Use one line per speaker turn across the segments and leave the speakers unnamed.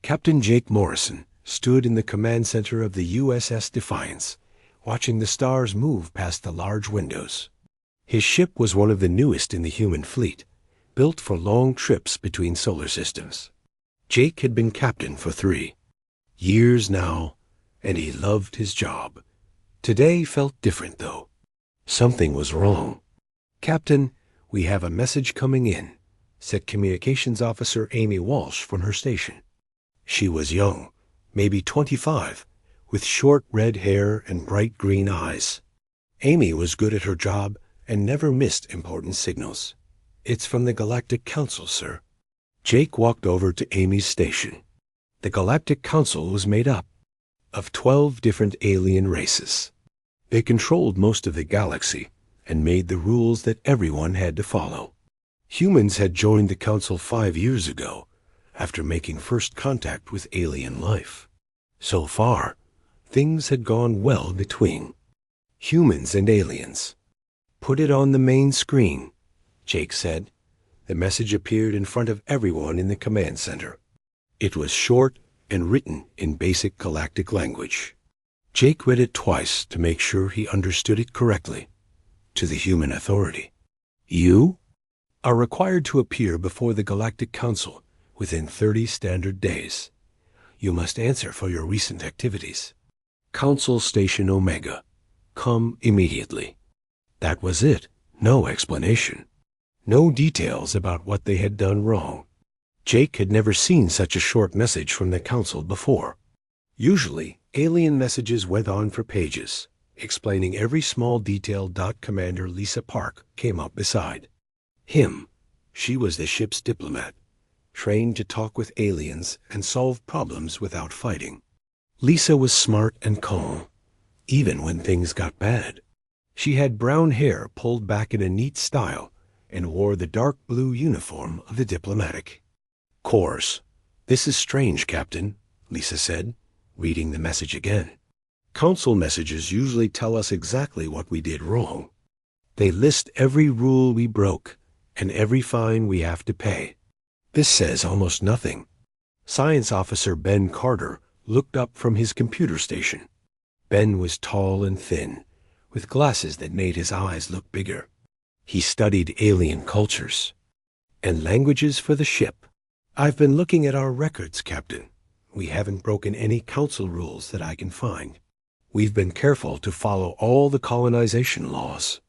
Captain Jake Morrison stood in the command center of the USS Defiance, watching the stars move past the large windows. His ship was one of the newest in the human fleet, built for long trips between solar systems. Jake had been captain for 3 years now, and he loved his job. Today felt different, though. Something was wrong. "Captain, we have a message coming in," said Communications Officer Amy Walsh from her station. She was young, maybe 25, with short red hair and bright green eyes. Amy was good at her job and never missed important signals. "It's from the Galactic Council, sir." Jake walked over to Amy's station. The Galactic Council was made up of 12 different alien races. They controlled most of the galaxy and made the rules that everyone had to follow. Humans had joined the Council 5 years ago, after making first contact with alien life. So far, things had gone well between humans and aliens. "Put it on the main screen," Jake said. The message appeared in front of everyone in the command center. It was short and written in basic galactic language. Jake read it twice to make sure he understood it correctly. To the human authority: "You are required to appear before the Galactic Council within 30 standard days. You must answer for your recent activities. Council Station Omega. Come immediately." That was it. No explanation. No details about what they had done wrong. Jake had never seen such a short message from the Council before. Usually, alien messages went on for pages, explaining every small detail. Commander Lisa Park came up beside him. She was the ship's diplomat, trained to talk with aliens and solve problems without fighting. Lisa was smart and calm, even when things got bad. She had brown hair pulled back in a neat style and wore the dark blue uniform of the diplomatic corps. "This is strange, Captain," Lisa said, reading the message again. "Council messages usually tell us exactly what we did wrong. They list every rule we broke and every fine we have to pay. This says almost nothing." Science Officer Ben Carter looked up from his computer station. Ben was tall and thin, with glasses that made his eyes look bigger. He studied alien cultures and languages for the ship. "I've been looking at our records, Captain. We haven't broken any council rules that I can find. We've been careful to follow all the colonization laws."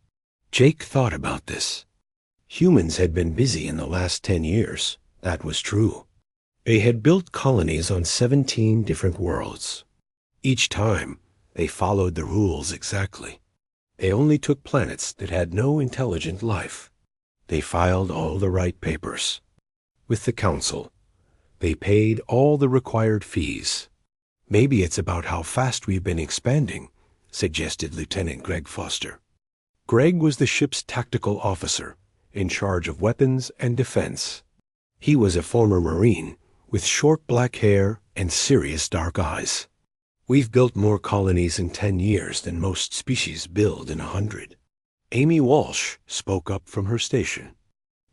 Jake thought about this. Humans had been busy in the last 10 years. That was true. They had built colonies on 17 different worlds. Each time, they followed the rules exactly. They only took planets that had no intelligent life. They filed all the right papers with the Council. They paid all the required fees. "Maybe it's about how fast we've been expanding," suggested Lieutenant Greg Foster. Greg was the ship's tactical officer, in charge of weapons and defense. He was a former Marine, with short black hair and serious dark eyes. "We've built more colonies in 10 years than most species build in 100. Amy Walsh spoke up from her station.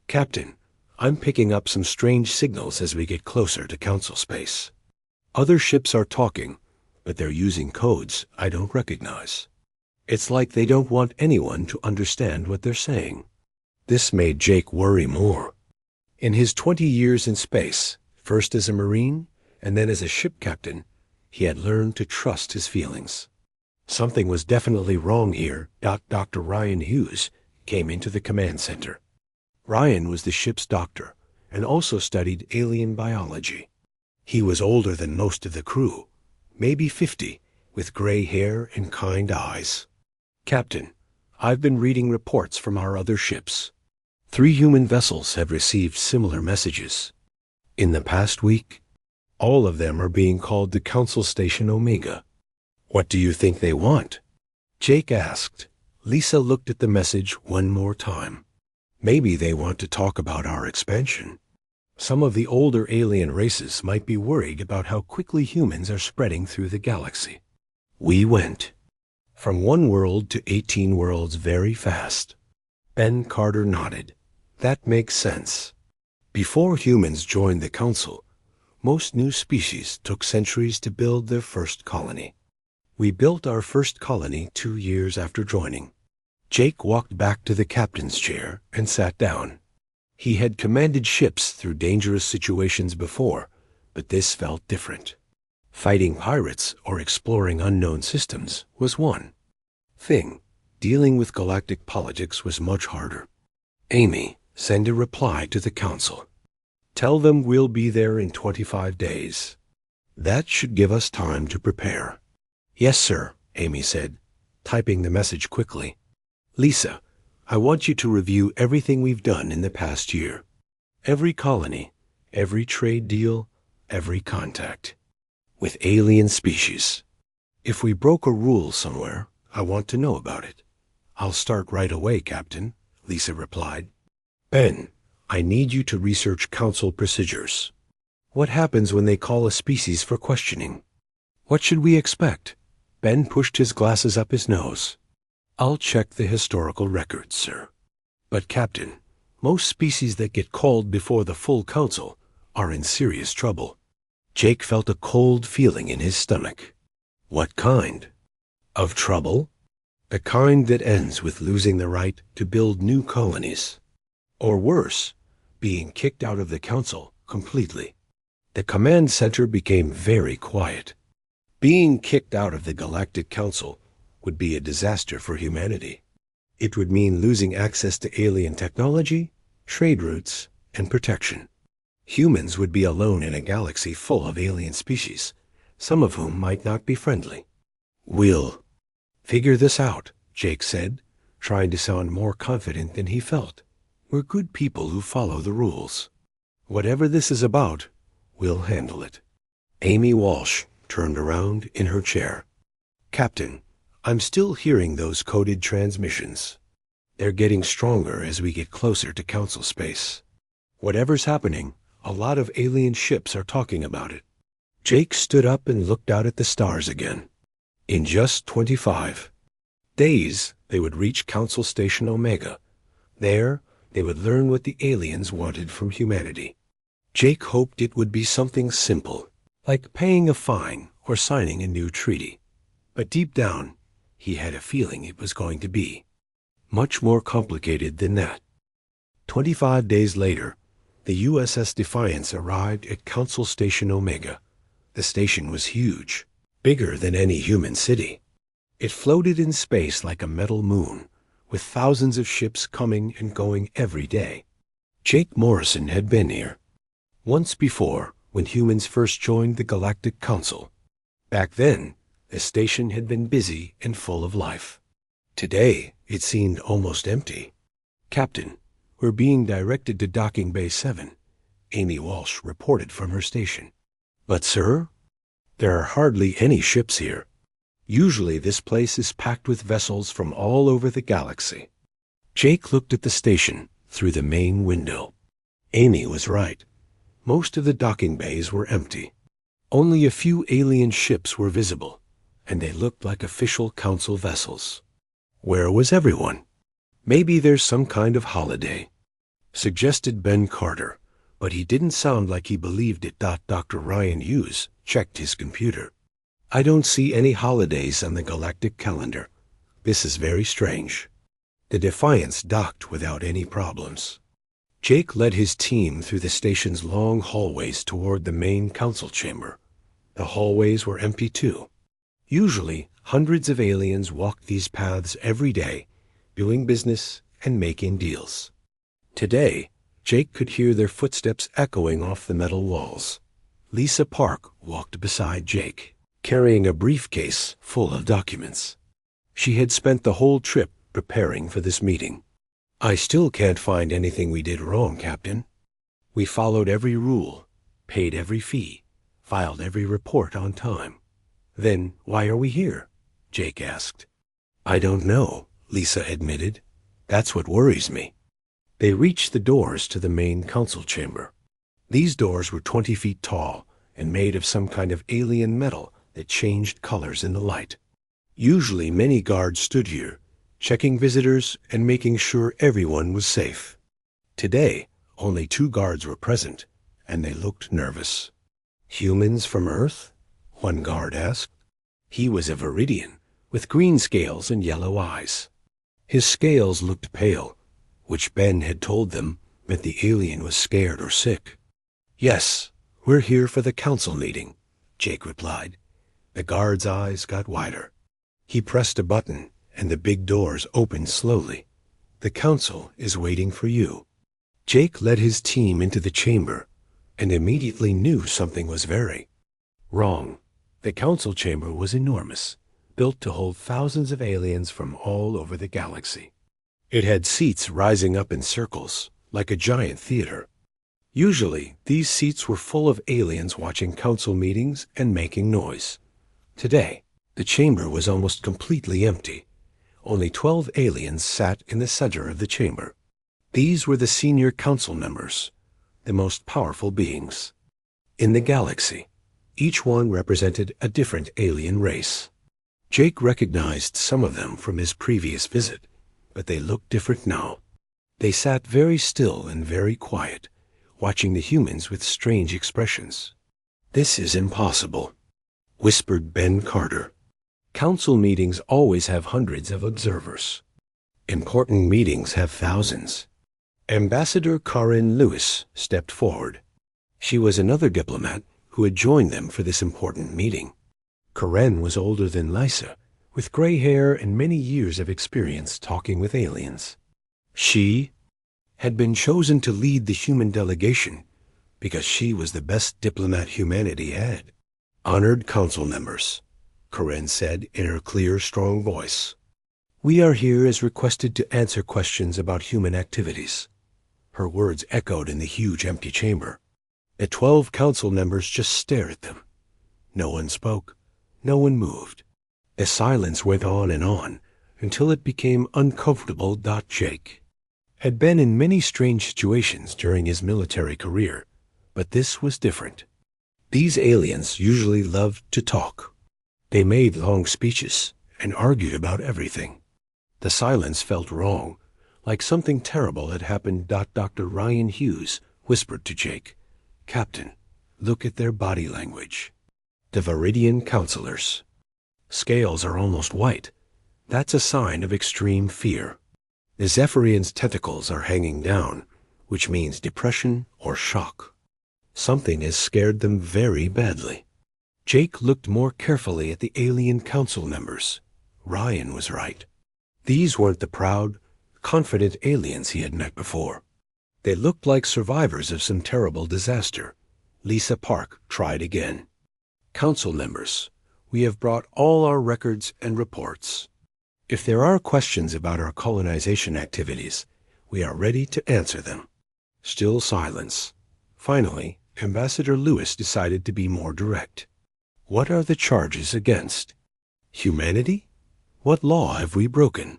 "Captain, I'm picking up some strange signals as we get closer to Council space. Other ships are talking, but they're using codes I don't recognize. It's like they don't want anyone to understand what they're saying." This made Jake worry more. In his 20 years in space, first as a Marine and then as a ship captain, he had learned to trust his feelings. Something was definitely wrong here. Dr. Ryan Hughes came into the command center. Ryan was the ship's doctor and also studied alien biology. He was older than most of the crew, maybe 50, with gray hair and kind eyes. "Captain, I've been reading reports from our other ships. 3 human vessels have received similar messages. In the past week, all of them are being called to Council Station Omega. What do you think they want?" Jake asked. Lisa looked at the message one more time. "Maybe they want to talk about our expansion. Some of the older alien races might be worried about how quickly humans are spreading through the galaxy. We went from 1 world to 18 worlds very fast." Ben Carter nodded. "That makes sense. Before humans joined the Council, Most new species took centuries to build their first colony. We built our first colony 2 years after joining. Jake walked back to the captain's chair and sat down. He had commanded ships through dangerous situations before, but this felt different. Fighting pirates or exploring unknown systems was one thing. Dealing with galactic politics was much harder. Amy, send a reply to the council. Tell them we'll be there in 25 days. That should give us time to prepare. Yes, sir, Amy said, typing the message quickly. Lisa, I want you to review everything we've done in the past year. Every colony, every trade deal, every contact. With alien species. If we broke a rule somewhere, I want to know about it. I'll start right away, Captain, Lisa replied. Ben, I need you to research council procedures. What happens when they call a species for questioning? What should we expect? Ben pushed his glasses up his nose. I'll check the historical records, sir. But, Captain, most species that get called before the full council are in serious trouble. Jake felt a cold feeling in his stomach. What kind? Of trouble? The kind that ends with losing the right to build new colonies. Or worse, being kicked out of the council completely. The command center became very quiet. Being kicked out of the Galactic Council would be a disaster for humanity. It would mean losing access to alien technology, trade routes, and protection. Humans would be alone in a galaxy full of alien species, some of whom might not be friendly. We'll figure this out, Jake said, trying to sound more confident than he felt. We're good people who follow the rules. Whatever this is about, we'll handle it. Amy Walsh turned around in her chair. Captain, I'm still hearing those coded transmissions. They're getting stronger as we get closer to council space. Whatever's happening, a lot of alien ships are talking about it. Jake stood up and looked out at the stars again. In just 25 days, they would reach Council Station Omega. There, they would learn what the aliens wanted from humanity. Jake hoped it would be something simple, like paying a fine or signing a new treaty. But deep down, he had a feeling it was going to be much more complicated than that. 25 days later, the USS Defiance arrived at Council Station Omega. The station was huge, bigger than any human city. It floated in space like a metal moon, with thousands of ships coming and going every day. Jake Morrison had been here once before when humans first joined the Galactic Council. Back then, the station had been busy and full of life. Today, it seemed almost empty. Captain, we're being directed to Docking Bay 7, Amy Walsh reported from her station. But, sir, there are hardly any ships here. Usually this place is packed with vessels from all over the galaxy. Jake looked at the station through the main window. Amy was right. Most of the docking bays were empty. Only a few alien ships were visible, and they looked like official council vessels. Where was everyone? Maybe there's some kind of holiday, suggested Ben Carter, but he didn't sound like he believed it. Dr. Ryan Hughes checked his computer. I don't see any holidays on the galactic calendar. This is very strange. The Defiance docked without any problems. Jake led his team through the station's long hallways toward the main council chamber. The hallways were empty too. Usually, hundreds of aliens walked these paths every day, doing business and making deals. Today, Jake could hear their footsteps echoing off the metal walls. Lisa Park walked beside Jake, carrying a briefcase full of documents. She had spent the whole trip preparing for this meeting. I still can't find anything we did wrong, Captain. We followed every rule, paid every fee, filed every report on time. Then why are we here? Jake asked. I don't know, Lisa admitted. That's what worries me. They reached the doors to the main council chamber. These doors were 20 feet tall and made of some kind of alien metal that changed colors in the light. Usually many guards stood here, checking visitors and making sure everyone was safe. Today, only 2 guards were present, and they looked nervous. Humans from Earth? One guard asked. He was a Viridian, with green scales and yellow eyes. His scales looked pale, which Ben had told them meant the alien was scared or sick. Yes, we're here for the council meeting, Jake replied. The guard's eyes got wider. He pressed a button, and the big doors opened slowly. The council is waiting for you. Jake led his team into the chamber, and immediately knew something was very wrong. The council chamber was enormous, built to hold thousands of aliens from all over the galaxy. It had seats rising up in circles, like a giant theater. Usually, these seats were full of aliens watching council meetings and making noise. Today, the chamber was almost completely empty. Only 12 aliens sat in the center of the chamber. These were the senior council members, the most powerful beings in the galaxy. Each one represented a different alien race. Jake recognized some of them from his previous visit, but they looked different now. They sat very still and very quiet, watching the humans with strange expressions. "This is impossible," whispered Ben Carter. "Council meetings always have hundreds of observers. Important meetings have thousands." Ambassador Karen Lewis stepped forward. She was another diplomat who had joined them for this important meeting. Karen was older than Lysa, with gray hair and many years of experience talking with aliens. She had been chosen to lead the human delegation because she was the best diplomat humanity had. "Honored council members," Karen said in her clear, strong voice, "we are here as requested to answer questions about human activities." Her words echoed in the huge empty chamber. The 12 council members just stared at them. No one spoke. No one moved. The silence went on until it became uncomfortable. Jake had been in many strange situations during his military career, but this was different. These aliens usually loved to talk. They made long speeches and argued about everything. The silence felt wrong, like something terrible had happened. Dr. Ryan Hughes whispered to Jake, "Captain, look at their body language." The Viridian counselors. Scales are almost white. That's a sign of extreme fear. The Zephyrians' tentacles are hanging down, which means depression or shock. Something has scared them very badly. Jake looked more carefully at the alien council members. Ryan was right. These weren't the proud, confident aliens he had met before. They looked like survivors of some terrible disaster. Lisa Park tried again. "Council members, we have brought all our records and reports. If there are questions about our colonization activities, we are ready to answer them." Still silence. Finally, Ambassador Lewis decided to be more direct. "What are the charges against humanity? What law have we broken?"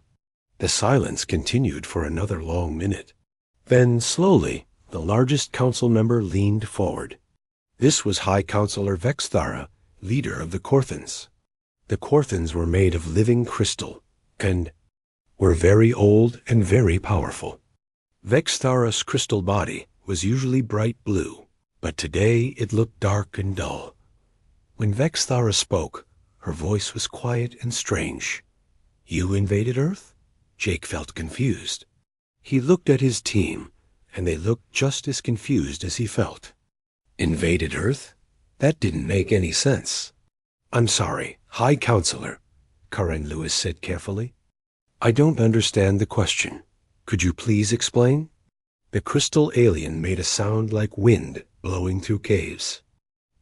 The silence continued for another long minute. Then, slowly, the largest council member leaned forward. This was High Counselor Vexthara, leader of the Korthans. The Korthans were made of living crystal and were very old and very powerful. Vexthara's crystal body was usually bright blue, but today it looked dark and dull. When Vexthara spoke, her voice was quiet and strange. "You invaded Earth?" Jake felt confused. He looked at his team, and they looked just as confused as he felt. Invaded Earth? That didn't make any sense. "I'm sorry, High Counselor," Karen Lewis said carefully. "I don't understand the question. Could you please explain?" The crystal alien made a sound like wind blowing through caves.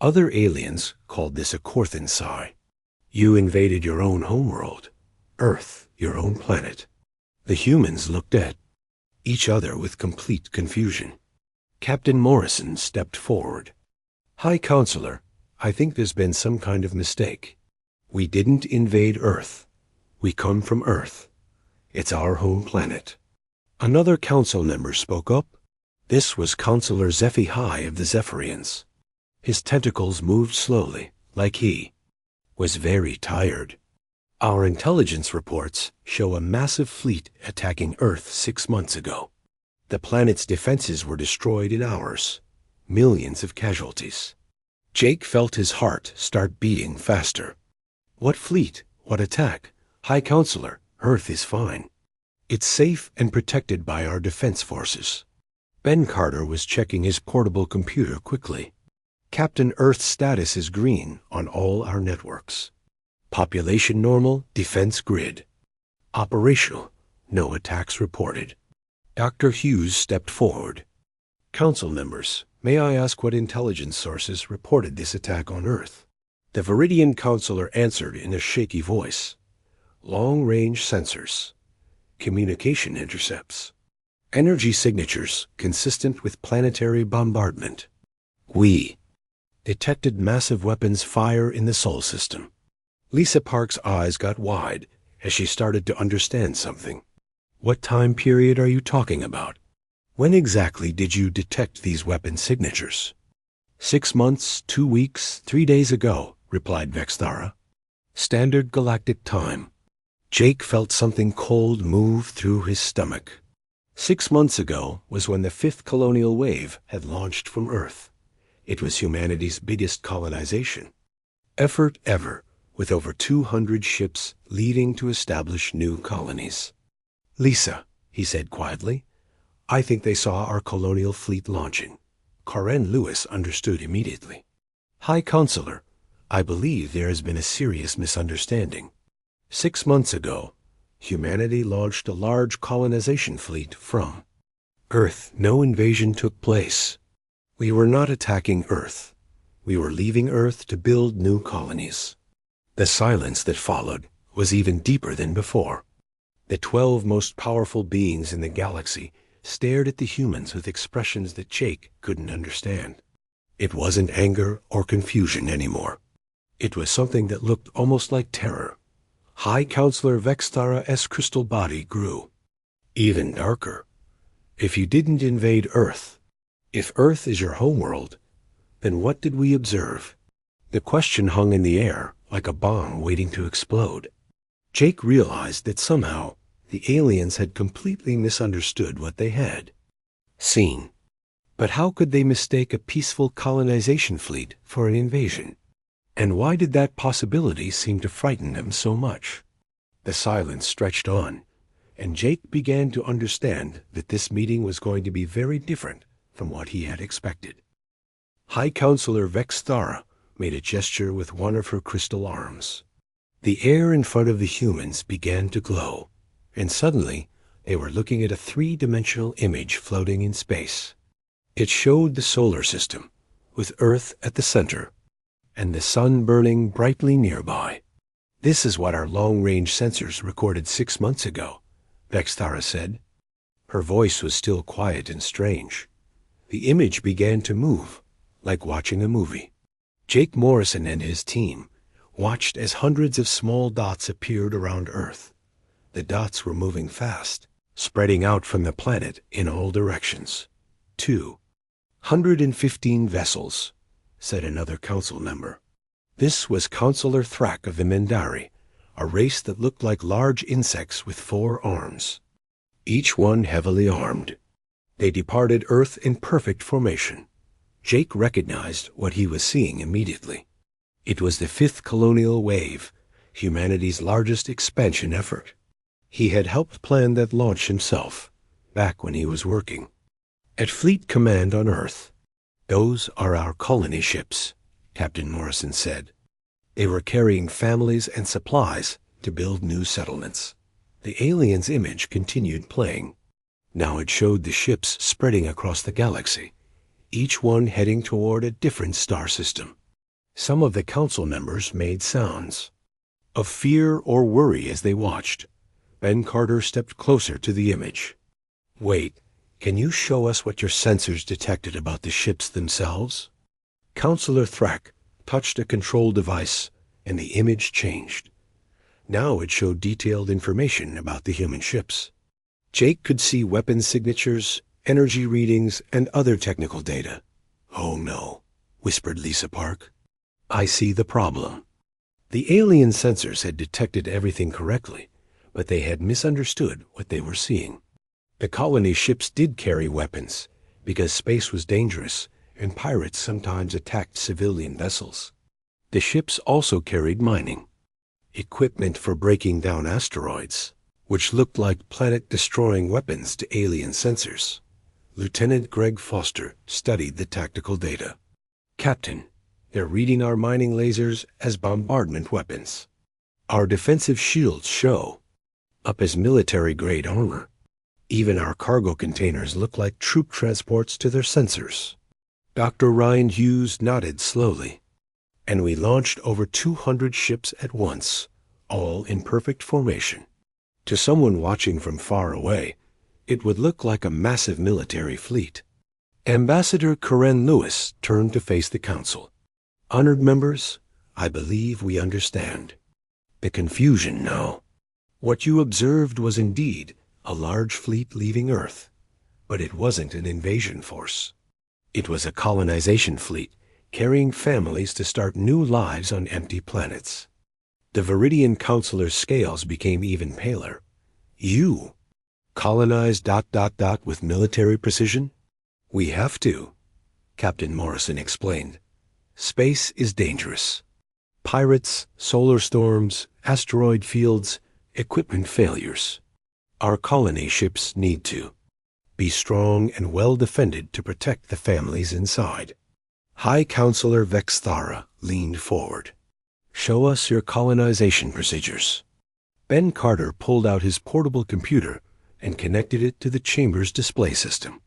Other aliens called this a Korthan sigh. "You invaded your own homeworld, Earth, your own planet." The humans looked at each other with complete confusion. Captain Morrison stepped forward. "High Counselor, I think there's been some kind of mistake. We didn't invade Earth. We come from Earth. It's our home planet." Another council member spoke up. This was Counselor HFY of the Zephyrians. His tentacles moved slowly, like he was very tired. "Our intelligence reports show a massive fleet attacking Earth 6 months ago. The planet's defenses were destroyed in hours. Millions of casualties. Jake felt his heart start beating faster. What fleet? What attack? High Counselor, Earth is fine. It's safe and protected by our defense forces. Ben Carter was checking his portable computer quickly. Captain Earth's status is green on all our networks. Population normal, defense grid. Operational, no attacks reported. Dr. Hughes stepped forward. Council members, may I ask what intelligence sources reported this attack on Earth? The Viridian Counselor answered in a shaky voice. Long-range sensors. Communication intercepts. Energy signatures consistent with planetary bombardment. We detected massive weapons fire in the Sol system. Lisa Park's eyes got wide as she started to understand something. What time period are you talking about? When exactly did you detect these weapon signatures? 6 months, 2 weeks, 3 days ago, replied Vexthara. Standard galactic time. Jake felt something cold move through his stomach. 6 months ago was when the 5th colonial wave had launched from Earth. It was humanity's biggest colonization. Effort ever, with over 200 ships leading to establish new colonies. Lisa, he said quietly, I think they saw our colonial fleet launching. Karen Lewis understood immediately. High Counselor, I believe there has been a serious misunderstanding. 6 months ago, humanity launched a large colonization fleet from Earth. No invasion took place. We were not attacking Earth. We were leaving Earth to build new colonies. The silence that followed was even deeper than before. The 12 most powerful beings in the galaxy stared at the humans with expressions that Jake couldn't understand. It wasn't anger or confusion anymore. It was something that looked almost like terror. High Counselor Vexthara's crystal body grew. Even darker. If you didn't invade Earth, if Earth is your homeworld, then what did we observe? The question hung in the air like a bomb waiting to explode. Jake realized that somehow the aliens had completely misunderstood what they had seen. But how could they mistake a peaceful colonization fleet for an invasion? And why did that possibility seem to frighten them so much? The silence stretched on, and Jake began to understand that this meeting was going to be very different from what he had expected. High Counselor Vexthara made a gesture with one of her crystal arms. The air in front of the humans began to glow, and suddenly they were looking at a 3-dimensional image floating in space. It showed the solar system, with Earth at the center, and the sun burning brightly nearby. This is what our long-range sensors recorded 6 months ago, Vexthara said. Her voice was still quiet and strange. The image began to move, like watching a movie. Jake Morrison and his team watched as hundreds of small dots appeared around Earth. The dots were moving fast, spreading out from the planet in all directions. 215 vessels, said another council member. This was Counselor Thrak of the Mendari, a race that looked like large insects with 4 arms, each one heavily armed. They departed Earth in perfect formation. Jake recognized what he was seeing immediately. It was the 5th colonial wave, humanity's largest expansion effort. He had helped plan that launch himself, back when he was working at Fleet Command on Earth. Those are our colony ships, Captain Morrison said. They were carrying families and supplies to build new settlements. The alien's image continued playing. Now it showed the ships spreading across the galaxy, each one heading toward a different star system. Some of the council members made sounds of fear or worry as they watched. Ben Carter stepped closer to the image. Wait, can you show us what your sensors detected about the ships themselves? Counselor Thrak touched a control device, and the image changed. Now it showed detailed information about the human ships. Jake could see weapon signatures, energy readings, and other technical data. Oh no, whispered Lisa Park. I see the problem. The alien sensors had detected everything correctly, but they had misunderstood what they were seeing. The colony ships did carry weapons, because space was dangerous and pirates sometimes attacked civilian vessels. The ships also carried mining equipment for breaking down asteroids, which looked like planet-destroying weapons to alien sensors. Lieutenant Greg Foster studied the tactical data. "Captain, they're reading our mining lasers as bombardment weapons. Our defensive shields show up as military-grade armor. Even our cargo containers look like troop transports to their sensors." Dr. Ryan Hughes nodded slowly. "And we launched over 200 ships at once, all in perfect formation. To someone watching from far away, it would look like a massive military fleet." Ambassador Karen Lewis turned to face the council. "Honored members, I believe we understand the confusion now. What you observed was indeed a large fleet leaving Earth, but it wasn't an invasion force. It was a colonization fleet carrying families to start new lives on empty planets." The Viridian counselor's scales became even paler. "You colonize ... with military precision?" "We have to," Captain Morrison explained. "Space is dangerous. Pirates, solar storms, asteroid fields, equipment failures. Our colony ships need to be strong and well defended to protect the families inside." High Counselor Vexthara leaned forward. "Show us your colonization procedures." Ben Carter pulled out his portable computer and connected it to the chamber's display system.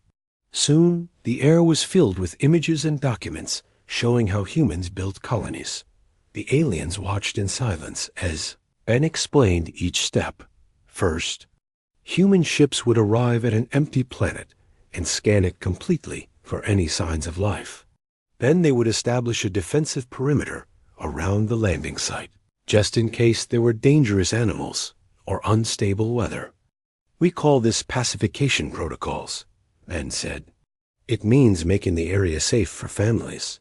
Soon, the air was filled with images and documents showing how humans built colonies. The aliens watched in silence as Ben explained each step. First, human ships would arrive at an empty planet and scan it completely for any signs of life. Then they would establish a defensive perimeter around the landing site, just in case there were dangerous animals or unstable weather. "We call this pacification protocols," Ben said. "It means making the area safe for families."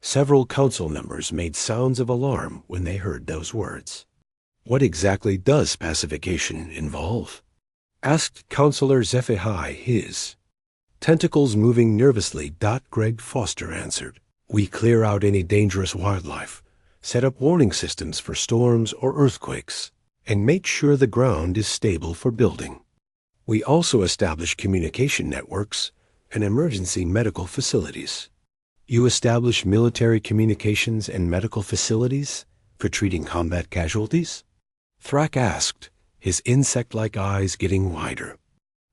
Several council members made sounds of alarm when they heard those words. "What exactly does pacification involve?" asked Counselor Zephihai his. Tentacles moving nervously. Greg Foster answered. "We clear out any dangerous wildlife, set up warning systems for storms or earthquakes, and make sure the ground is stable for building. We also establish communication networks and emergency medical facilities." "You establish military communications and medical facilities for treating combat casualties?" Thrak asked, his insect-like eyes getting wider.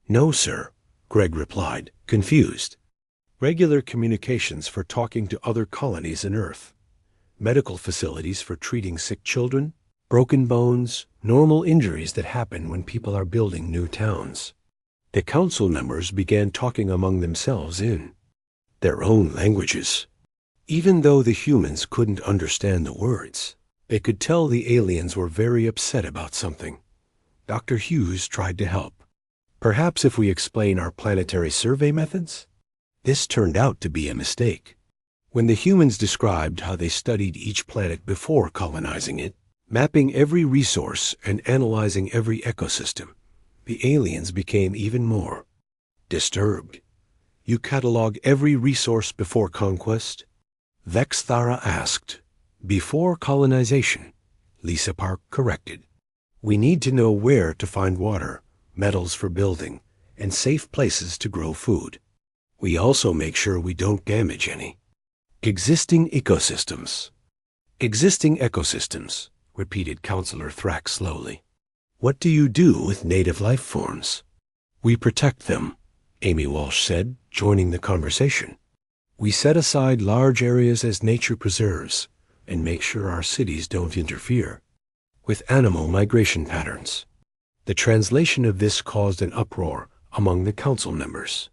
"No, sir," Greg replied, confused. "Regular communications for talking to other colonies on Earth. Medical facilities for treating sick children, broken bones, normal injuries that happen when people are building new towns." The council members began talking among themselves in their own languages. Even though the humans couldn't understand the words, they could tell the aliens were very upset about something. Dr. Hughes tried to help. "Perhaps if we explain our planetary survey methods?" This turned out to be a mistake. When the humans described how they studied each planet before colonizing it, mapping every resource and analyzing every ecosystem, the aliens became even more disturbed. "You catalog every resource before conquest?" Vexthara asked. "Before colonization," Lisa Park corrected. "We need to know where to find water, metals for building, and safe places to grow food. We also make sure we don't damage any existing ecosystems." "Existing ecosystems," repeated Counselor Thrak slowly. "What do you do with native life forms?" "We protect them," Amy Walsh said, joining the conversation. "We set aside large areas as nature preserves and make sure our cities don't interfere with animal migration patterns." The translation of this caused an uproar among the council members.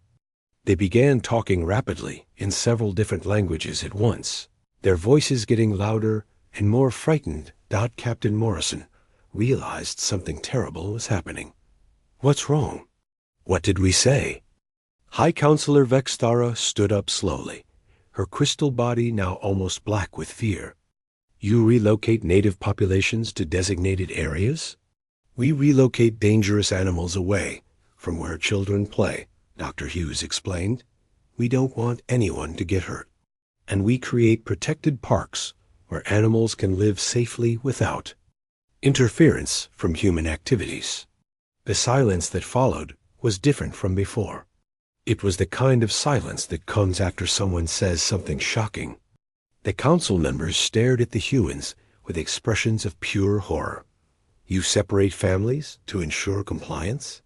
They began talking rapidly in several different languages at once, their voices getting louder and more frightened. Captain Morrison realized something terrible was happening. "What's wrong? What did we say?" High Counselor Vexthara stood up slowly, her crystal body now almost black with fear. "You relocate native populations to designated areas?" "We relocate dangerous animals away from where children play," Dr. Hughes explained. We don't want anyone to get hurt. And we create protected parks where animals can live safely without interference from human activities. The silence that followed was different from before. It was the kind of silence that comes after someone says something shocking. The council members stared at the humans with expressions of pure horror. You separate families to ensure compliance?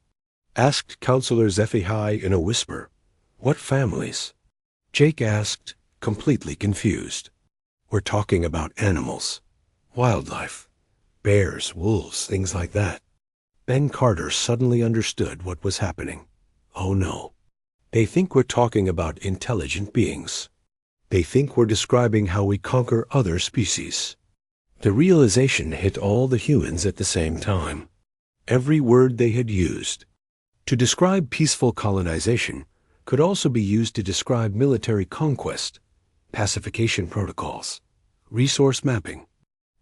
Asked Counselor Zephihai in a whisper. What families? Jake asked, completely confused. We're talking about animals, wildlife, bears, wolves, things like that. Ben Carter suddenly understood what was happening. Oh no. They think we're talking about intelligent beings. They think we're describing how we conquer other species. The realization hit all the humans at the same time. Every word they had used to describe peaceful colonization could also be used to describe military conquest, pacification protocols, resource mapping,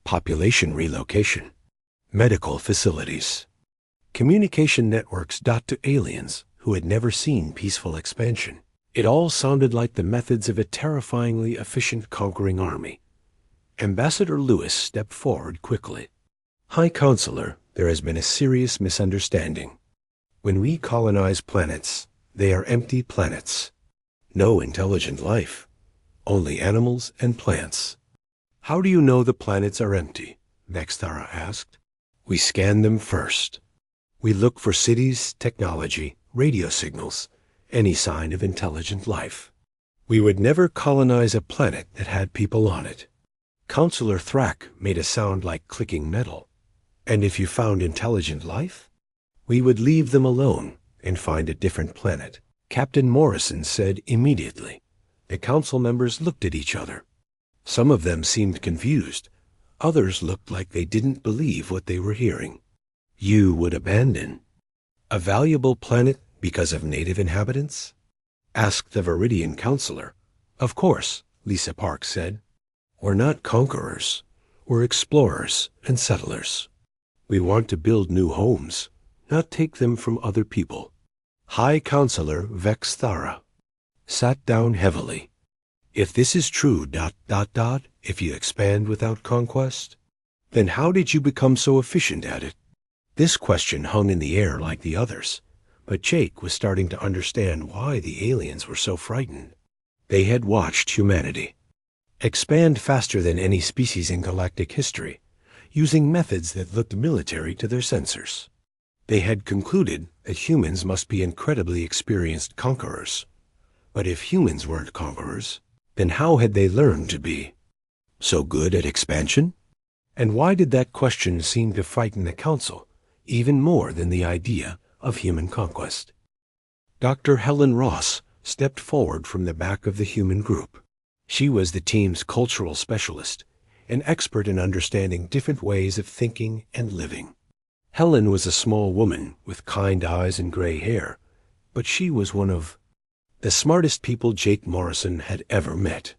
population relocation, medical facilities, communication networks to aliens who had never seen peaceful expansion. It all sounded like the methods of a terrifyingly efficient conquering army. Ambassador Lewis stepped forward quickly. High Counselor, there has been a serious misunderstanding. When we colonize planets, they are empty planets. No intelligent life. Only animals and plants. How do you know the planets are empty? Vexthara asked. We scan them first. We look for cities, technology, radio signals, any sign of intelligent life. We would never colonize a planet that had people on it. Counselor Thrak made a sound like clicking metal. And if you found intelligent life? We would leave them alone and find a different planet. Captain Morrison said immediately. The council members looked at each other. Some of them seemed confused. Others looked like they didn't believe what they were hearing. You would abandon a valuable planet because of native inhabitants? Asked the Viridian counselor. Of course, Lisa Park said. We're not conquerors. We're explorers and settlers. We want to build new homes, not take them from other people. High Counselor Vexthara sat down heavily. If this is true, if you expand without conquest, then how did you become so efficient at it? This question hung in the air like the others, but Jake was starting to understand why the aliens were so frightened. They had watched humanity expand faster than any species in galactic history, using methods that looked military to their sensors. They had concluded that humans must be incredibly experienced conquerors. But if humans weren't conquerors, then how had they learned to be so good at expansion? And why did that question seem to frighten the council even more than the idea of human conquest? Dr. Helen Ross stepped forward from the back of the human group. She was the team's cultural specialist, an expert in understanding different ways of thinking and living. Helen was a small woman with kind eyes and gray hair, but she was one of the smartest people Jake Morrison had ever met.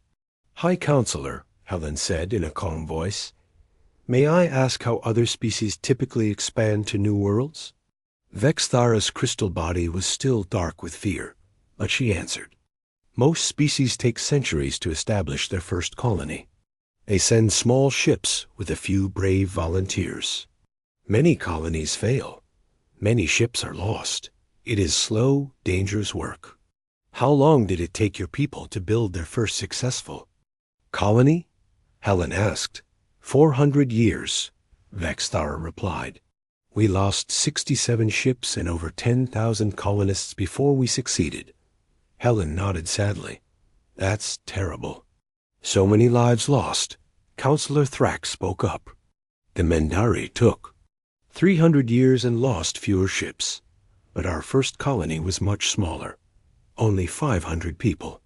High Counselor, Helen said in a calm voice, may I ask how other species typically expand to new worlds? Vexthara's crystal body was still dark with fear, but she answered. Most species take centuries to establish their first colony. They send small ships with a few brave volunteers. Many colonies fail. Many ships are lost. It is slow, dangerous work. How long did it take your people to build their first successful colony? Helen asked. 400 years, Vexthara replied. We lost 67 ships and over 10,000 colonists before we succeeded. Helen nodded sadly. That's terrible. So many lives lost. Counselor Thrak spoke up. The Mendari took 300 years and lost fewer ships, but our first colony was much smaller, only 500 people.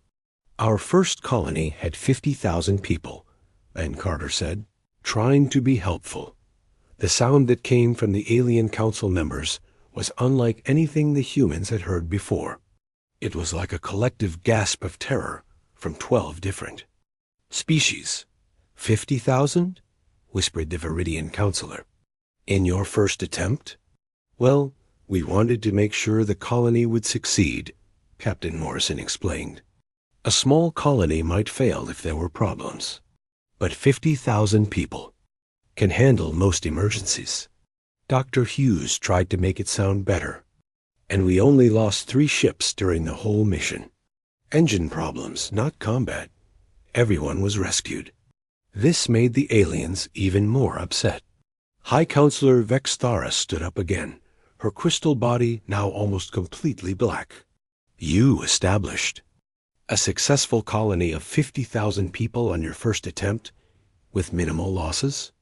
Our first colony had 50,000 people, Ben Carter said, trying to be helpful. The sound that came from the alien council members was unlike anything the humans had heard before. It was like a collective gasp of terror from 12 different species. 50,000? Whispered the Viridian counselor. In your first attempt? Well, we wanted to make sure the colony would succeed, Captain Morrison explained. A small colony might fail if there were problems, but 50,000 people can handle most emergencies. Dr. Hughes tried to make it sound better, and we only lost 3 ships during the whole mission. Engine problems, not combat. Everyone was rescued. This made the aliens even more upset. High Counselor Vexthara stood up again, her crystal body now almost completely black. You established a successful colony of 50,000 people on your first attempt, with minimal losses?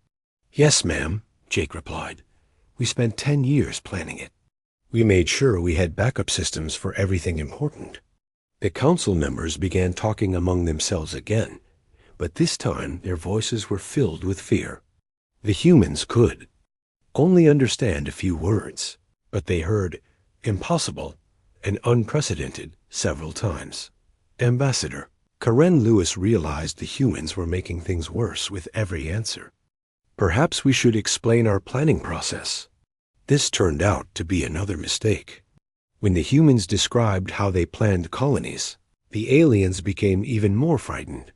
Yes, ma'am, Jake replied. We spent 10 years planning it. We made sure we had backup systems for everything important. The council members began talking among themselves again, but this time their voices were filled with fear. The humans could only understand a few words, but they heard impossible and unprecedented several times. Ambassador, Karen Lewis realized the humans were making things worse with every answer. Perhaps we should explain our planning process. This turned out to be another mistake. When the humans described how they planned colonies, the aliens became even more frightened.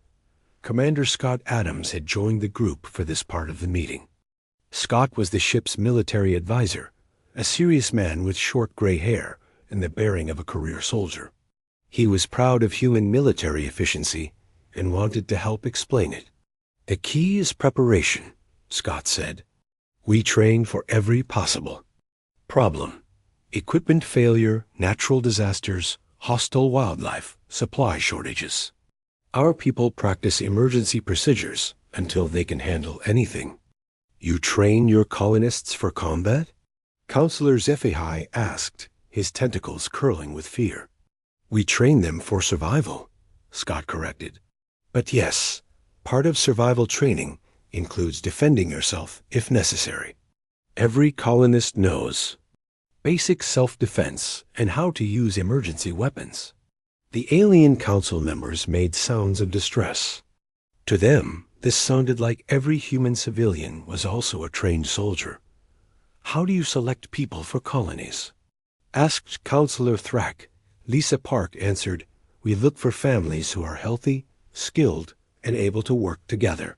Commander Scott Adams had joined the group for this part of the meeting. Scott was the ship's military advisor, a serious man with short gray hair and the bearing of a career soldier. He was proud of human military efficiency and wanted to help explain it. The key is preparation, Scott said. We train for every possible problem. Equipment failure, natural disasters, hostile wildlife, supply shortages. Our people practice emergency procedures until they can handle anything. You train your colonists for combat? Counselor Zephihai asked, his tentacles curling with fear. We train them for survival, Scott corrected. But yes, part of survival training includes defending yourself if necessary. Every colonist knows basic self-defense and how to use emergency weapons. The alien council members made sounds of distress. To them, this sounded like every human civilian was also a trained soldier. How do you select people for colonies? Asked Counselor Thrack. Lisa Park answered, we look for families who are healthy, skilled, and able to work together.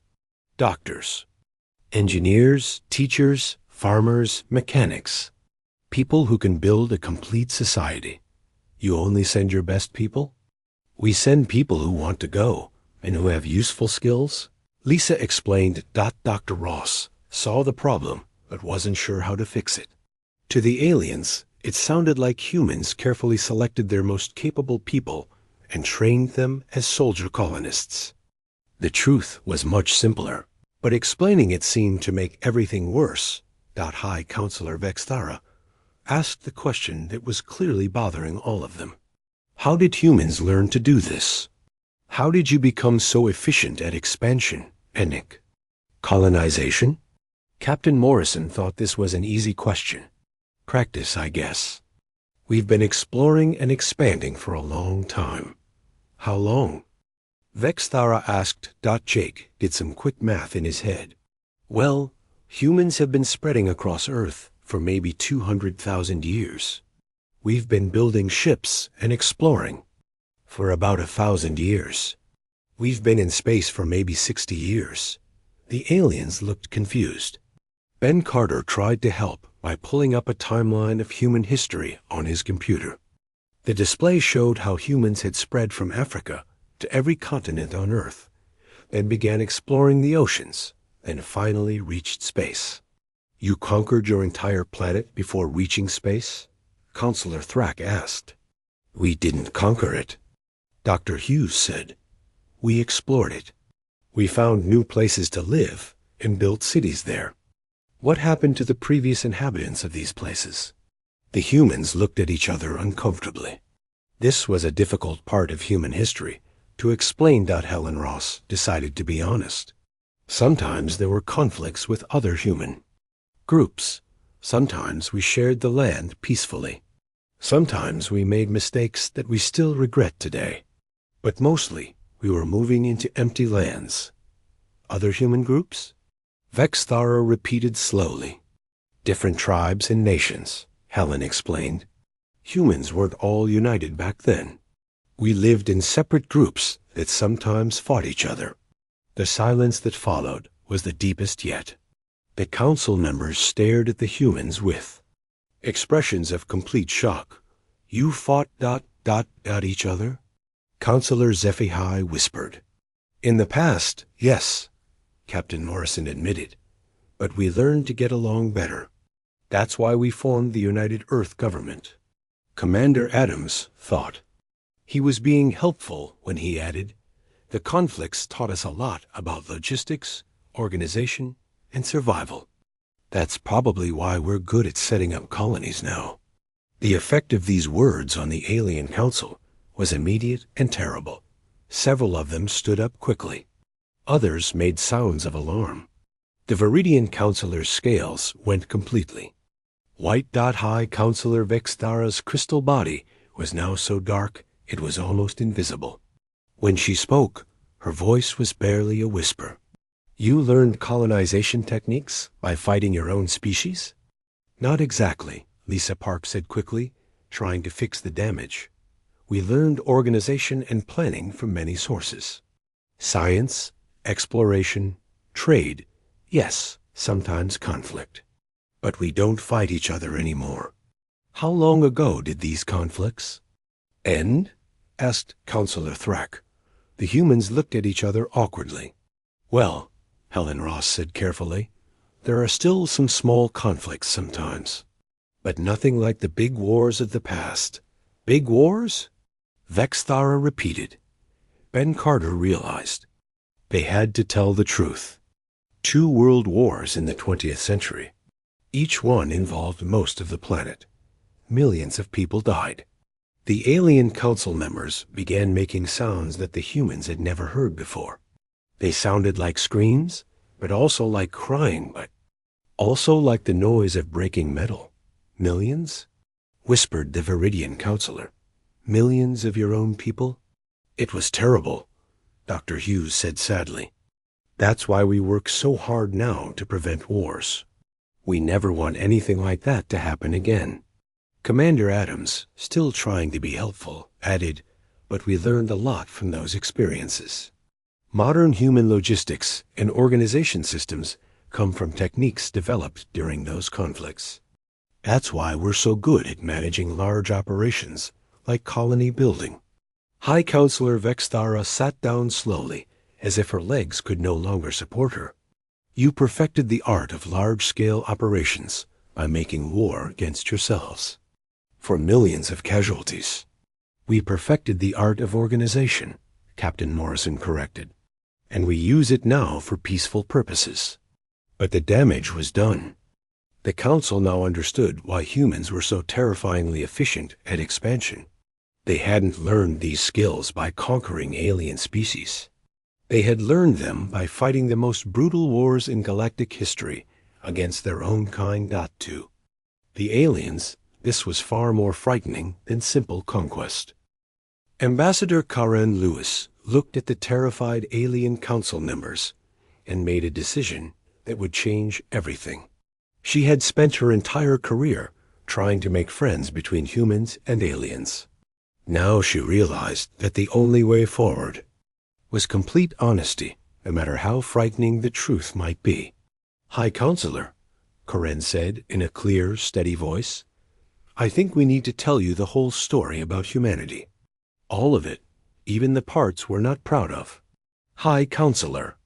Doctors, engineers, teachers, farmers, mechanics. People who can build a complete society. You only send your best people? We send people who want to go and who have useful skills. Lisa explained. Dr. Ross saw the problem but wasn't sure how to fix it. To the aliens, it sounded like humans carefully selected their most capable people and trained them as soldier colonists. The truth was much simpler, but explaining it seemed to make everything worse. High Counselor Vexthara asked the question that was clearly bothering all of them. How did humans learn to do this? How did you become so efficient at expansion, Ennick? Colonization? Captain Morrison thought this was an easy question. Practice, I guess. We've been exploring and expanding for a long time. How long? Vexthara asked. Jake did some quick math in his head. Well, humans have been spreading across Earth for maybe 200,000 years. We've been building ships and exploring for about 1,000 years. We've been in space for maybe 60 years. The aliens looked confused. Ben Carter tried to help by pulling up a timeline of human history on his computer. The display showed how humans had spread from Africa to every continent on Earth, then began exploring the oceans, and finally reached space. You conquered your entire planet before reaching space? Counselor Thrack asked. We didn't conquer it. Dr. Hughes said. We explored it. We found new places to live and built cities there. What happened to the previous inhabitants of these places? The humans looked at each other uncomfortably. This was a difficult part of human history to explain. Helen Ross decided to be honest. Sometimes there were conflicts with other human groups. Sometimes we shared the land peacefully. Sometimes we made mistakes that we still regret today. But mostly, we were moving into empty lands. Other human groups? Vexthara repeated slowly. Different tribes and nations, Helen explained. Humans weren't all united back then. We lived in separate groups that sometimes fought each other. The silence that followed was the deepest yet. The council members stared at the humans with expressions of complete shock. You fought ... at each other? Counselor Zephyhi whispered. In the past, yes, Captain Morrison admitted, but we learned to get along better. That's why we formed the United Earth Government. Commander Adams thought. He was being helpful when he added, the conflicts taught us a lot about logistics, organization, and survival. That's probably why we're good at setting up colonies now. The effect of these words on the alien council was immediate and terrible. Several of them stood up quickly. Others made sounds of alarm. The Viridian counselor's scales went completely. White-High Counselor Vexthara's crystal body was now so dark it was almost invisible. When she spoke, her voice was barely a whisper. You learned colonization techniques by fighting your own species? Not exactly, Lisa Park said quickly, trying to fix the damage. We learned organization and planning from many sources. Science, exploration, trade, yes, sometimes conflict. But we don't fight each other anymore. How long ago did these conflicts end? Asked Counselor Thrak. The humans looked at each other awkwardly. Well, Helen Ross said carefully, there are still some small conflicts sometimes. But nothing like the big wars of the past. Big wars? Vexthara repeated. Ben Carter realized. They had to tell the truth. 2 world wars in the 20th century. Each one involved most of the planet. Millions of people died. The alien council members began making sounds that the humans had never heard before. They sounded like screams, but also like crying, but also like the noise of breaking metal. Millions? Whispered the Viridian counselor. Millions of your own people? It was terrible, Dr. Hughes said sadly. That's why we work so hard now to prevent wars. We never want anything like that to happen again. Commander Adams, still trying to be helpful, added, but we learned a lot from those experiences. Modern human logistics and organization systems come from techniques developed during those conflicts. That's why we're so good at managing large operations, like colony building. High Counselor Vexthara sat down slowly, as if her legs could no longer support her. You perfected the art of large-scale operations by making war against yourselves. For millions of casualties. We perfected the art of organization, Captain Morrison corrected, and we use it now for peaceful purposes. But the damage was done. The Council now understood why humans were so terrifyingly efficient at expansion. They hadn't learned these skills by conquering alien species. They had learned them by fighting the most brutal wars in galactic history against their own kind. To the aliens, this was far more frightening than simple conquest. Ambassador Karen Lewis looked at the terrified alien council members and made a decision that would change everything. She had spent her entire career trying to make friends between humans and aliens. Now she realized that the only way forward was complete honesty, no matter how frightening the truth might be. High Counselor, Karen said in a clear, steady voice, I think we need to tell you the whole story about humanity. All of it, even the parts we're not proud of. High Counselor.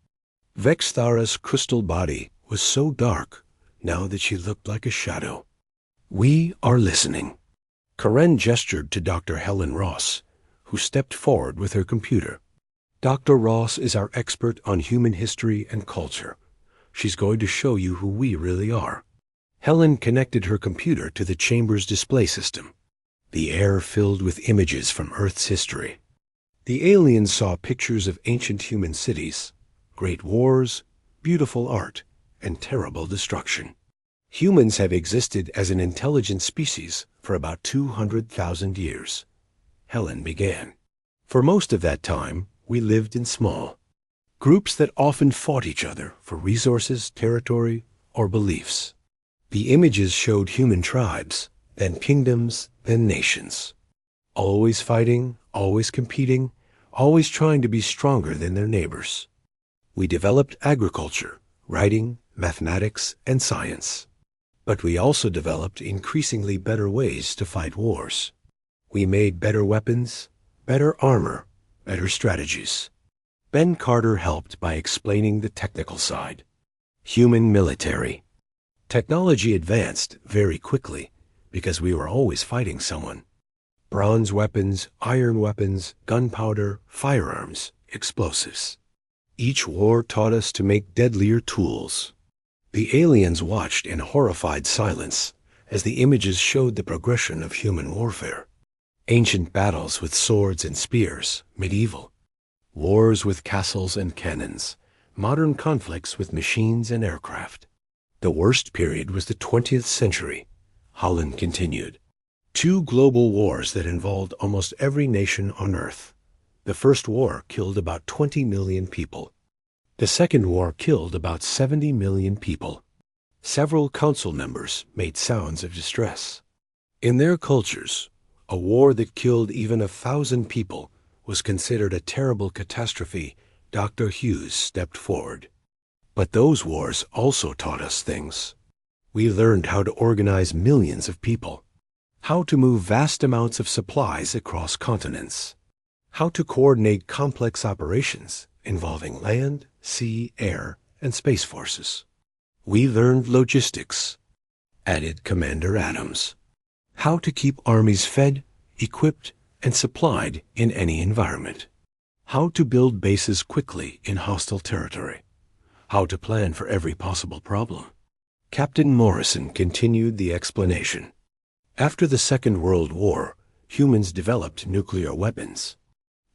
Vexthara's crystal body was so dark now that she looked like a shadow. We are listening. Karen gestured to Dr. Helen Ross, who stepped forward with her computer. Dr. Ross is our expert on human history and culture. She's going to show you who we really are. Helen connected her computer to the chamber's display system. The air filled with images from Earth's history. The aliens saw pictures of ancient human cities, great wars, beautiful art, and terrible destruction. Humans have existed as an intelligent species for about 200,000 years. Helen began. For most of that time, we lived in small groups that often fought each other for resources, territory, or beliefs. The images showed human tribes, then kingdoms, then nations. Always fighting, always competing, always trying to be stronger than their neighbors. We developed agriculture, writing, mathematics, and science. But we also developed increasingly better ways to fight wars. We made better weapons, better armor, better strategies. Ben Carter helped by explaining the technical side. Human military. Technology advanced very quickly because we were always fighting someone. Bronze weapons, iron weapons, gunpowder, firearms, explosives. Each war taught us to make deadlier tools. The aliens watched in horrified silence as the images showed the progression of human warfare. Ancient battles with swords and spears, medieval. Wars with castles and cannons. Modern conflicts with machines and aircraft. The worst period was the 20th century. Holland continued. 2 global wars that involved almost every nation on Earth. The first war killed about 20 million people. The second war killed about 70 million people. Several council members made sounds of distress. In their cultures, a war that killed even 1,000 people was considered a terrible catastrophe. Dr. Hughes stepped forward. But those wars also taught us things. We learned how to organize millions of people, how to move vast amounts of supplies across continents, how to coordinate complex operations involving land, sea, air, and space forces. We learned logistics, added Commander Adams, how to keep armies fed, equipped, and supplied in any environment, how to build bases quickly in hostile territory, how to plan for every possible problem. Captain Morrison continued the explanation. After the Second World War, humans developed nuclear weapons,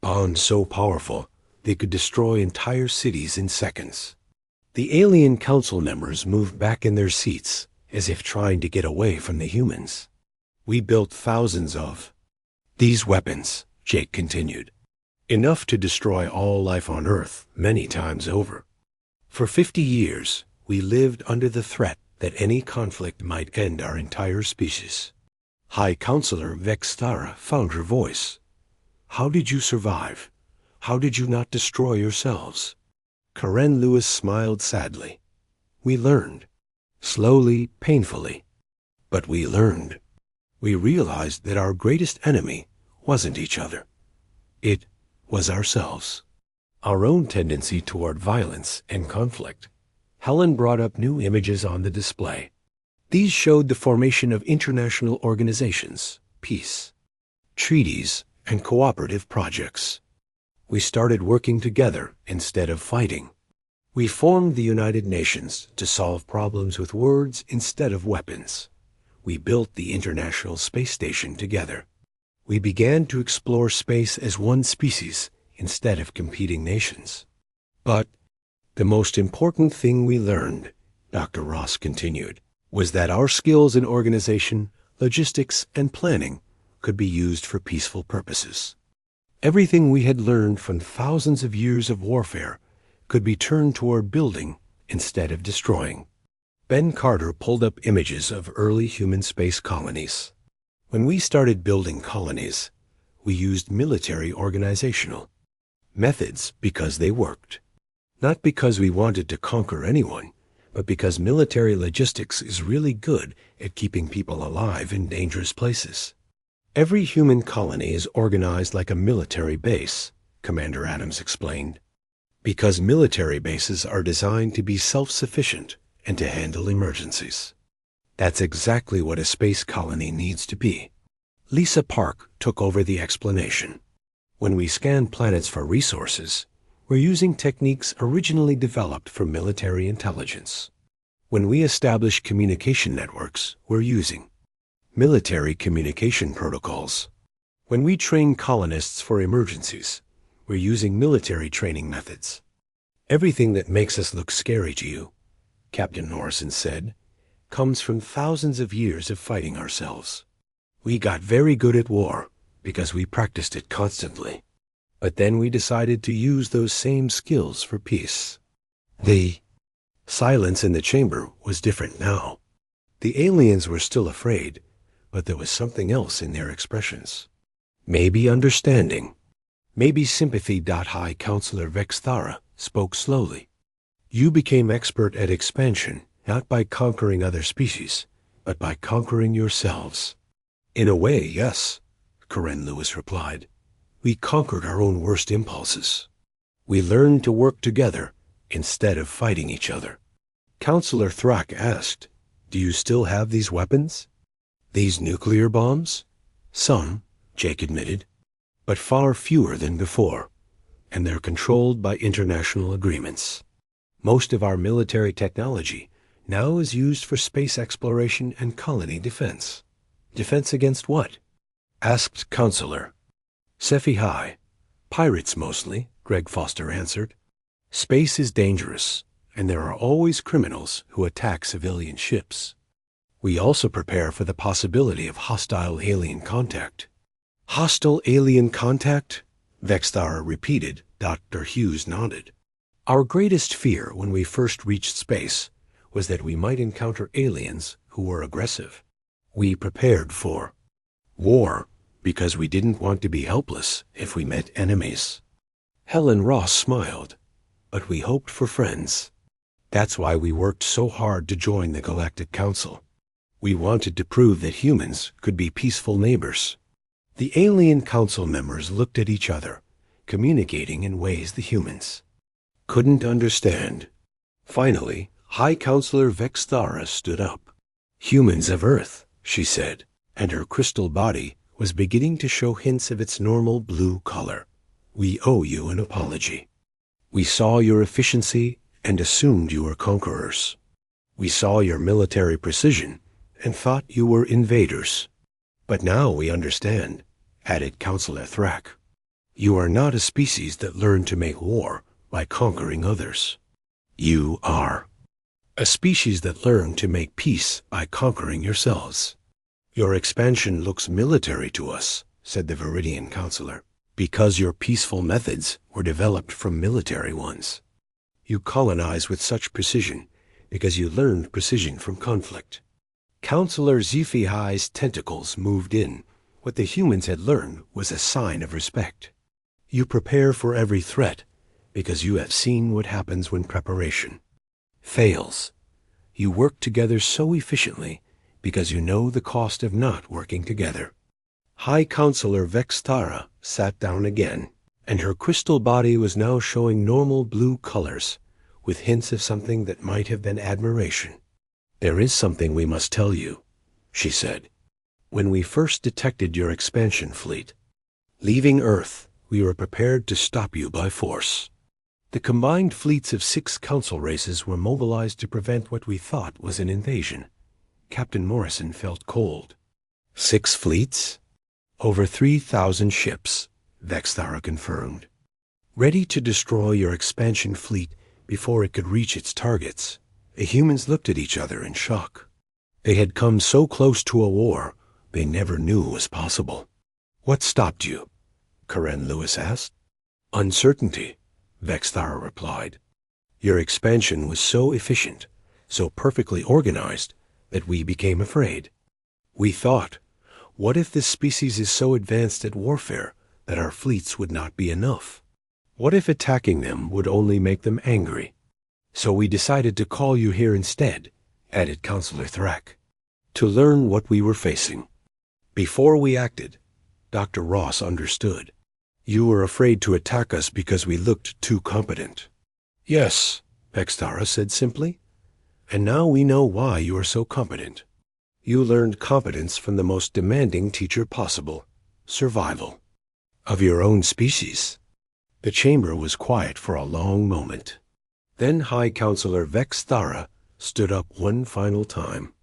bombs so powerful they could destroy entire cities in seconds. The alien council members moved back in their seats as if trying to get away from the humans. We built thousands of these weapons, Jake continued, enough to destroy all life on Earth many times over. For 50 years, we lived under the threat that any conflict might end our entire species. High Counselor Vextara found her voice. How did you survive? How did you not destroy yourselves? Karen Lewis smiled sadly. We learned. Slowly, painfully. But we learned. We realized that our greatest enemy wasn't each other. It was ourselves. Our own tendency toward violence and conflict. Helen brought up new images on the display. These showed the formation of international organizations, peace, treaties, and cooperative projects. We started working together instead of fighting. We formed the United Nations to solve problems with words instead of weapons. We built the International Space Station together. We began to explore space as one species instead of competing nations. But the most important thing we learned, Dr. Ross continued, was that our skills in organization, logistics, and planning could be used for peaceful purposes. Everything we had learned from thousands of years of warfare could be turned toward building instead of destroying. Ben Carter pulled up images of early human space colonies. When we started building colonies, we used military organizational methods because they worked. Not because we wanted to conquer anyone, but because military logistics is really good at keeping people alive in dangerous places. Every human colony is organized like a military base, Commander Adams explained, because military bases are designed to be self-sufficient and to handle emergencies. That's exactly what a space colony needs to be. Lisa Park took over the explanation. When we scan planets for resources, we're using techniques originally developed for military intelligence. When we establish communication networks, we're using military communication protocols. When we train colonists for emergencies, we're using military training methods. Everything that makes us look scary to you, Captain Morrison said, comes from thousands of years of fighting ourselves. We got very good at war because we practiced it constantly. But then we decided to use those same skills for peace. The silence in the chamber was different now. The aliens were still afraid, but there was something else in their expressions. Maybe understanding. Maybe sympathy. High Counselor Vexthara spoke slowly. You became expert at expansion, not by conquering other species, but by conquering yourselves. In a way, yes, Karen Lewis replied. We conquered our own worst impulses. We learned to work together instead of fighting each other. Counselor Thrak asked, do you still have these weapons? These nuclear bombs? Some, Jake admitted, but far fewer than before, and they're controlled by international agreements. Most of our military technology now is used for space exploration and colony defense. Defense against what? Asked Counselor. Sci-Fi. Pirates mostly, Greg Foster answered. Space is dangerous, and there are always criminals who attack civilian ships. We also prepare for the possibility of hostile alien contact. Hostile alien contact? Vexthara repeated. Dr. Hughes nodded. Our greatest fear when we first reached space was that we might encounter aliens who were aggressive. We prepared for war because we didn't want to be helpless if we met enemies. Helen Ross smiled, but we hoped for friends. That's why we worked so hard to join the Galactic Council. We wanted to prove that humans could be peaceful neighbors. The alien council members looked at each other, communicating in ways the humans couldn't understand. Finally, High Counselor Vexthara stood up. Humans of Earth, she said, and her crystal body was beginning to show hints of its normal blue color. We owe you an apology. We saw your efficiency and assumed you were conquerors. We saw your military precision and thought you were invaders. But now we understand, added Counselor Thrak. You are not a species that learned to make war by conquering others. You are a species that learned to make peace by conquering yourselves. Your expansion looks military to us, said the Viridian Counselor, because your peaceful methods were developed from military ones. You colonize with such precision because you learned precision from conflict. Counselor Zephi's tentacles moved in. What the humans had learned was a sign of respect. You prepare for every threat because you have seen what happens when preparation fails. You work together so efficiently because you know the cost of not working together. High Counselor Vexthara sat down again, and her crystal body was now showing normal blue colors, with hints of something that might have been admiration. There is something we must tell you, she said. When we first detected your expansion fleet, leaving Earth, we were prepared to stop you by force. The combined fleets of 6 council races were mobilized to prevent what we thought was an invasion. Captain Morrison felt cold. 6 fleets? Over 3,000 ships, Vexthara confirmed. Ready to destroy your expansion fleet before it could reach its targets. The humans looked at each other in shock. They had come so close to a war they never knew was possible. What stopped you? Karen Lewis asked. Uncertainty, Vexthara replied. Your expansion was so efficient, so perfectly organized, that we became afraid. We thought, what if this species is so advanced at warfare that our fleets would not be enough? What if attacking them would only make them angry? So we decided to call you here instead, added Counselor Thrak, to learn what we were facing. Before we acted, Dr. Ross understood. You were afraid to attack us because we looked too competent. Yes, Vexthara said simply. And now we know why you are so competent. You learned competence from the most demanding teacher possible, survival. Of your own species. The chamber was quiet for a long moment. Then High Counselor Vexthara stood up one final time.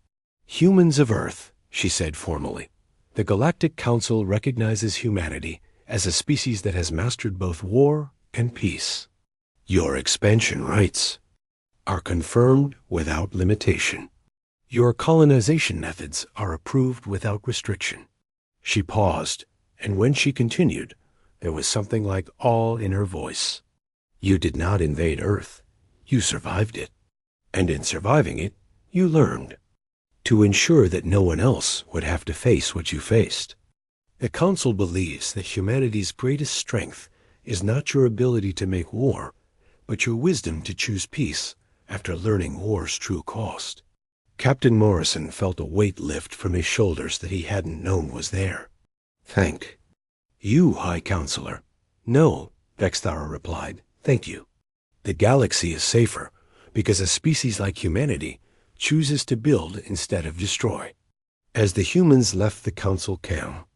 Humans of Earth, she said formally. The Galactic Council recognizes humanity as a species that has mastered both war and peace. Your expansion rights are confirmed without limitation. Your colonization methods are approved without restriction. She paused, and when she continued, there was something like awe in her voice. You did not invade Earth. You survived it. And in surviving it, you learned to ensure that no one else would have to face what you faced. The Council believes that humanity's greatest strength is not your ability to make war, but your wisdom to choose peace after learning war's true cost. Captain Morrison felt a weight lift from his shoulders that he hadn't known was there. Thank you, High Counselor. No, Vexthara replied. Thank you. The galaxy is safer because a species like humanity chooses to build instead of destroy. As the humans left the council camp,